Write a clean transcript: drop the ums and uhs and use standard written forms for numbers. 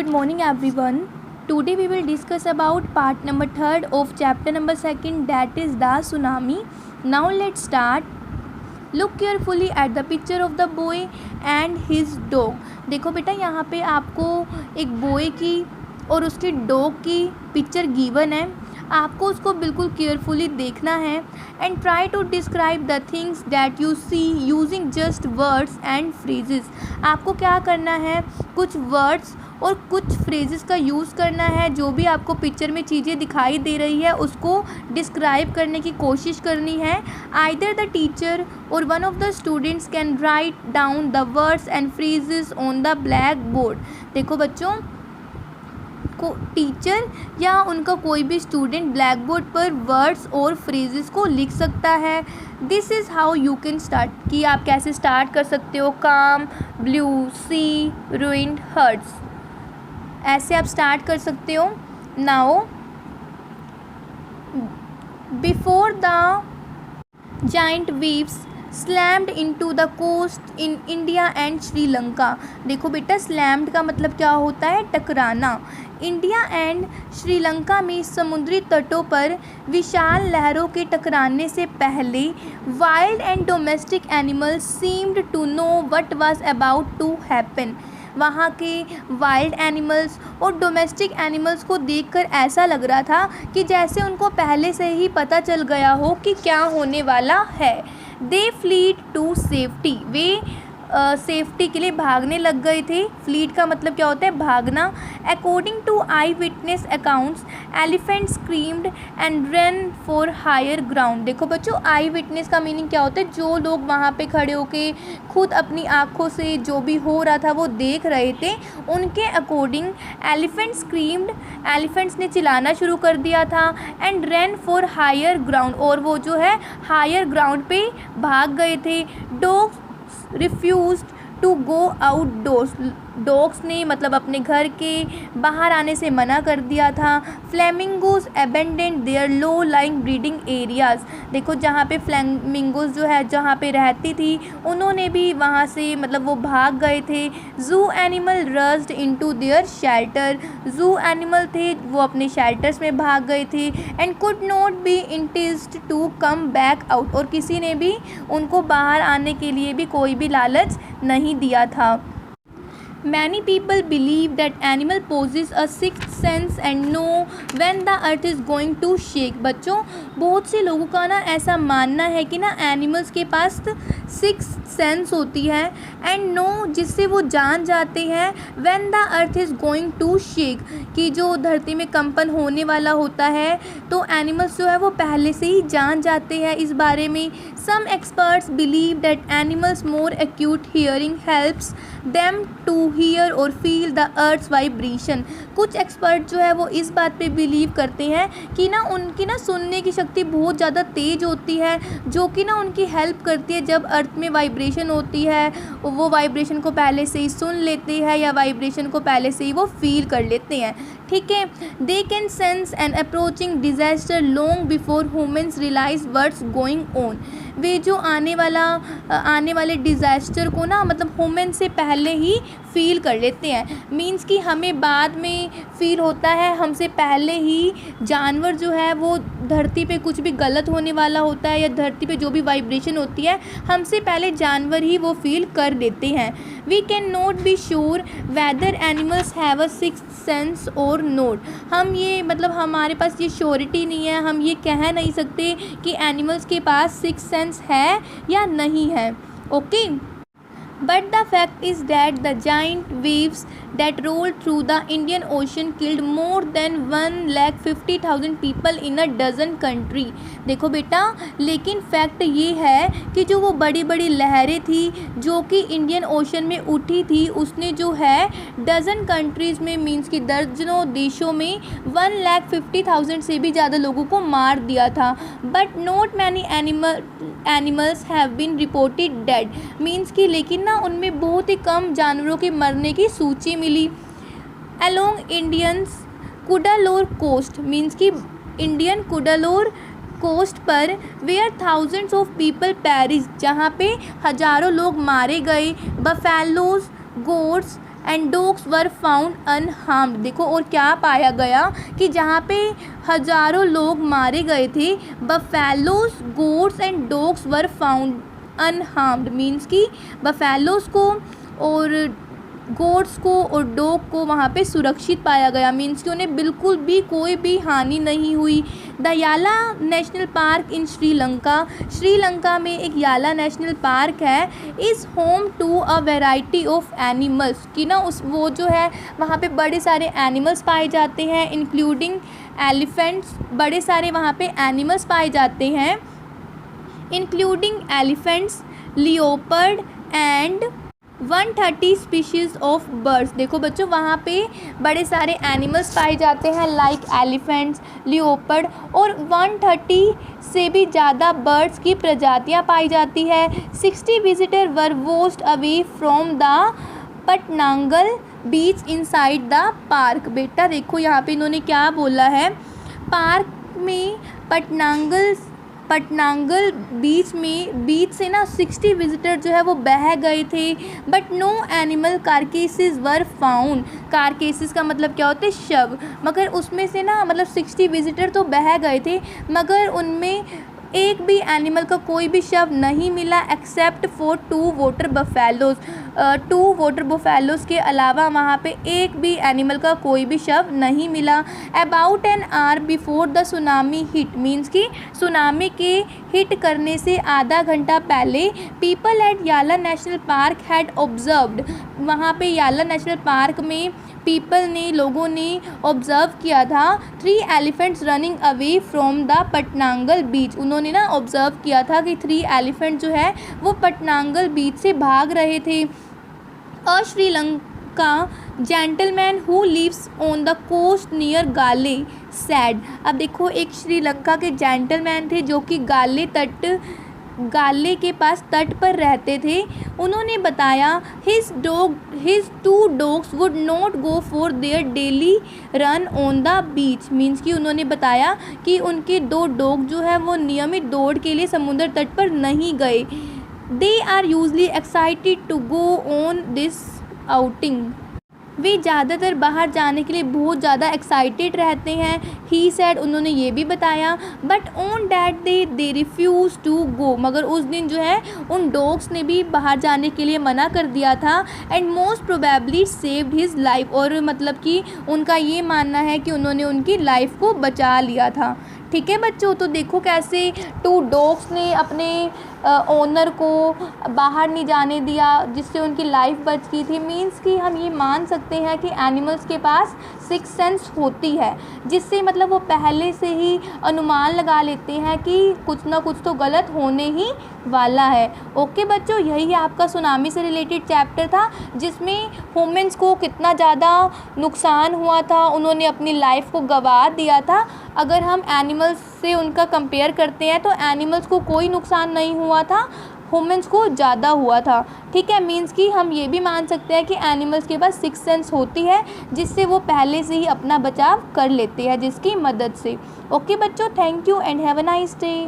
good morning everyone. Today we will discuss about part number 3rd of chapter number 2nd, that is the tsunami. Now let's start. Look carefully at the picture of the boy and his dog. देखो बेटा यहाँ पे आपको एक boy की और उसके dog की पिक्चर गिवन है. आपको उसको बिल्कुल केयरफुली देखना है and try to describe the things that you see using just words and phrases. आपको क्या करना है, कुछ वर्ड्स और कुछ फ्रेजेस का यूज़ करना है. जो भी आपको पिक्चर में चीज़ें दिखाई दे रही है उसको डिस्क्राइब करने की कोशिश करनी है. आइदर द टीचर और one of the students can write down the words and phrases on the black board. देखो बच्चों, को टीचर या उनका कोई भी स्टूडेंट ब्लैक बोर्ड पर वर्ड्स और फ्रेजेस को लिख सकता है. This is how you can start, कि आप कैसे स्टार्ट कर सकते हो. काम, ब्लू, सी, रूइंड, हर्ट्स, ऐसे आप स्टार्ट कर सकते हो. Now before the giant waves slammed into the coast in India and Sri Lanka. देखो बेटा, स्लैम्ड का मतलब क्या होता है, टकराना. इंडिया एंड श्रीलंका में समुद्री तटों पर विशाल लहरों के टकराने से पहले wild and domestic animals seemed to know what was about to happen. वहाँ के वाइल्ड एनिमल्स और डोमेस्टिक एनिमल्स को देखकर ऐसा लग रहा था कि जैसे उनको पहले से ही पता चल गया हो कि क्या होने वाला है. दे फ्लीड टू सेफ्टी, वे सेफ्टी के लिए भागने लग गए थे. फ्लीड का मतलब क्या होता है, भागना. According to eye witness accounts elephant screamed and run for higher ground. देखो बच्चों, आई विटनेस का मीनिंग क्या होता है, जो लोग वहाँ पे खड़े होके खुद अपनी आँखों से जो भी हो रहा था वो देख रहे थे, उनके अकॉर्डिंग एलिफेंट स्क्रीम्ड, एलिफेंट्स ने चिल्लाना शुरू कर दिया था. And run for higher ground, और वो जो है हायर ग्राउंड पे भाग गए थे. Dogs refused to go outdoors, dogs ने मतलब अपने घर के बाहर आने से मना कर दिया था. Flamingos abandoned their low lying breeding areas. देखो, जहाँ पे फ्लेमिंगोज जो है जहाँ पे रहती थी उन्होंने भी वहाँ से मतलब वो भाग गए थे. Zoo animal rushed into their shelter, zoo animal थे वो अपने शेल्टर्स में भाग गए थे. And could not be enticed to come back out, और किसी ने भी उनको बाहर आने के लिए भी कोई भी लालच नहीं दिया था. Many people believe that animal possess a sixth sense and know when the earth is going to shake. बच्चों, बहुत से लोगों का ना ऐसा मानना है कि ना एनिमल्स के पास सिक्स सेंस होती है एंड नो, जिससे वो जान जाते हैं when the earth is going to shake, कि जो धरती में कंपन होने वाला होता है तो एनिमल्स जो है वो पहले से ही जान जाते हैं इस बारे में. Some experts believe that animals more acute hearing helps them to hear or feel the earth's vibration. कुछ एक्सपर्ट जो है वो इस बात पे बिलीव करते हैं कि ना उनकी ना सुनने की शक्ति बहुत ज़्यादा तेज़ होती है, जो कि ना उनकी हेल्प करती है. जब अर्थ में वाइब्रेशन होती है वो वाइब्रेशन को पहले से ही सुन लेते हैं या वाइब्रेशन को पहले से ही वो फील कर लेते हैं. ठीक है. They can sense an approaching disaster long before humans realize what's going on. वे जो आने वाले डिज़ास्टर को ना मतलब ह्यूमन से पहले ही फील कर लेते हैं. मींस कि हमें बाद में फील होता है, हमसे पहले ही जानवर जो है वो धरती पे कुछ भी गलत होने वाला होता है या धरती पे जो भी वाइब्रेशन होती है हमसे पहले जानवर ही वो फील कर देते हैं. We can not be sure whether animals have a sixth sense और नोट. हम ये मतलब हमारे पास ये श्योरिटी नहीं है, हम ये कह नहीं सकते कि एनिमल्स के पास सिक्स्थ सेंस है या नहीं है. Okay. But the fact is that the giant waves that rolled through the Indian Ocean killed more than 1,50,000 people in a dozen country. देखो बेटा, लेकिन फैक्ट ये है कि जो वो बड़ी बड़ी लहरें थी जो कि इंडियन ओशन में उठी थी उसने जो है डजन कंट्रीज़ में मींस कि दर्जनों देशों में 1,50,000 से भी ज़्यादा लोगों को मार दिया था. But not many animals have been reported dead. Means कि लेकिन उनमें बहुत ही कम जानवरों के मरने की सूची मिली. Along Indians Cuddalore coast, means कि इंडियन कुडालोर कोस्ट पर where thousands of people perish, जहाँ पे हज़ारों लोग मारे गए. Buffaloes, goats and dogs were found unharmed. देखो और क्या पाया गया कि जहाँ पे हज़ारों लोग मारे गए थे, buffaloes, goats and dogs were found unharmed. Means कि बफेलोज को और गोट्स को और डॉग को वहाँ पे सुरक्षित पाया गया। मीन्स कि उन्हें बिल्कुल भी कोई भी हानि नहीं हुई। The Yala national park in Sri Lanka, Sri Lanka में एक याला नेशनल पार्क है, is home to a variety of animals. कि ना उस वो जो है वहाँ पे बड़े सारे एनिमल्स पाए जाते हैं, इंक्लूडिंग एलिफेंट्स। बड़े सारे वहाँ पे एनिमल्स पाए जाते हैं, including elephants, leopard and 130 species of birds. देखो बच्चों वहाँ पे बड़े सारे एनिमल्स पाए जाते हैं लाइक एलिफेंट्स, लियोपर्ड और 130 से भी ज़्यादा बर्ड्स की प्रजातियाँ पाई जाती है। 60 visitor were washed away from the Patanangala beach inside the park. बेटा देखो यहाँ पे इन्होंने क्या बोला है, पार्क में पटनांगल बीच से ना 60 विजिटर जो है वो बह गए थे, but no animal carcasses were found. Carcasses का मतलब क्या होता है, शव। मगर उसमें से ना मतलब 60 विजिटर तो बह गए थे, मगर उनमें एक भी एनिमल का कोई भी शव नहीं मिला, except for 2 water buffaloes. 2 water buffaloes के अलावा वहाँ पे एक भी एनिमल का कोई भी शव नहीं मिला। About an hour before the tsunami hit. Means कि सुनामी के हिट करने से आधा घंटा पहले पीपल एट याला नेशनल पार्क हैड ऑब्जर्व्ड। वहाँ पे याला नेशनल पार्क में पीपल ने, लोगों ने ऑब्ज़र्व किया था 3 elephants running away from the Patanangala beach. उन्होंने ना ऑब्ज़र्व किया था कि 3 एलिफेंट जो है वो पटनांगल बीच से भाग रहे थे। A Sri Lanka gentleman who lives on the coast near Galle said. अब देखो एक श्रीलंका के जेंटलमैन थे जो कि गाले के पास तट पर रहते थे। उन्होंने बताया his 2 dogs would not go for their daily run on the beach. Means कि उन्होंने बताया कि उनके 2 डॉग जो है वो नियमित दौड़ के लिए समुद्र तट पर नहीं गए। They are usually excited to go on this outing. वे ज़्यादातर बाहर जाने के लिए बहुत ज़्यादा एक्साइटेड रहते हैं। ही सेड, उन्होंने ये भी बताया, but on that day they refuse to go. मगर उस दिन जो है उन डॉग्स ने भी बाहर जाने के लिए मना कर दिया था। And most probably saved his life. और मतलब कि उनका ये मानना है कि उन्होंने उनकी लाइफ को बचा लिया था। ठीक है बच्चों, तो देखो कैसे 2 डॉग्स ने अपने ओनर को बाहर नहीं जाने दिया, जिससे उनकी लाइफ बच गई थी। मीन्स कि हम ये मान सकते हैं कि एनिमल्स के पास 6 सेंस होती है, जिससे मतलब वो पहले से ही अनुमान लगा लेते हैं कि कुछ ना कुछ तो गलत होने ही वाला है। ओके बच्चों, यही आपका सुनामी से रिलेटेड चैप्टर था, जिसमें ह्यूमन्स को कितना ज़्यादा नुकसान हुआ था, उन्होंने अपनी लाइफ को गंवा दिया था। अगर हम एनिमल्स से उनका कंपेयर करते हैं तो एनिमल्स को कोई नुकसान नहीं हुआ था, ह्यूमन्स को ज़्यादा हुआ था। ठीक है, मीन्स कि हम ये भी मान सकते हैं कि एनिमल्स के पास 6 सेंस होती है, जिससे वो पहले से ही अपना बचाव कर लेते हैं जिसकी मदद से। ओके बच्चों, thank you and have a nice day.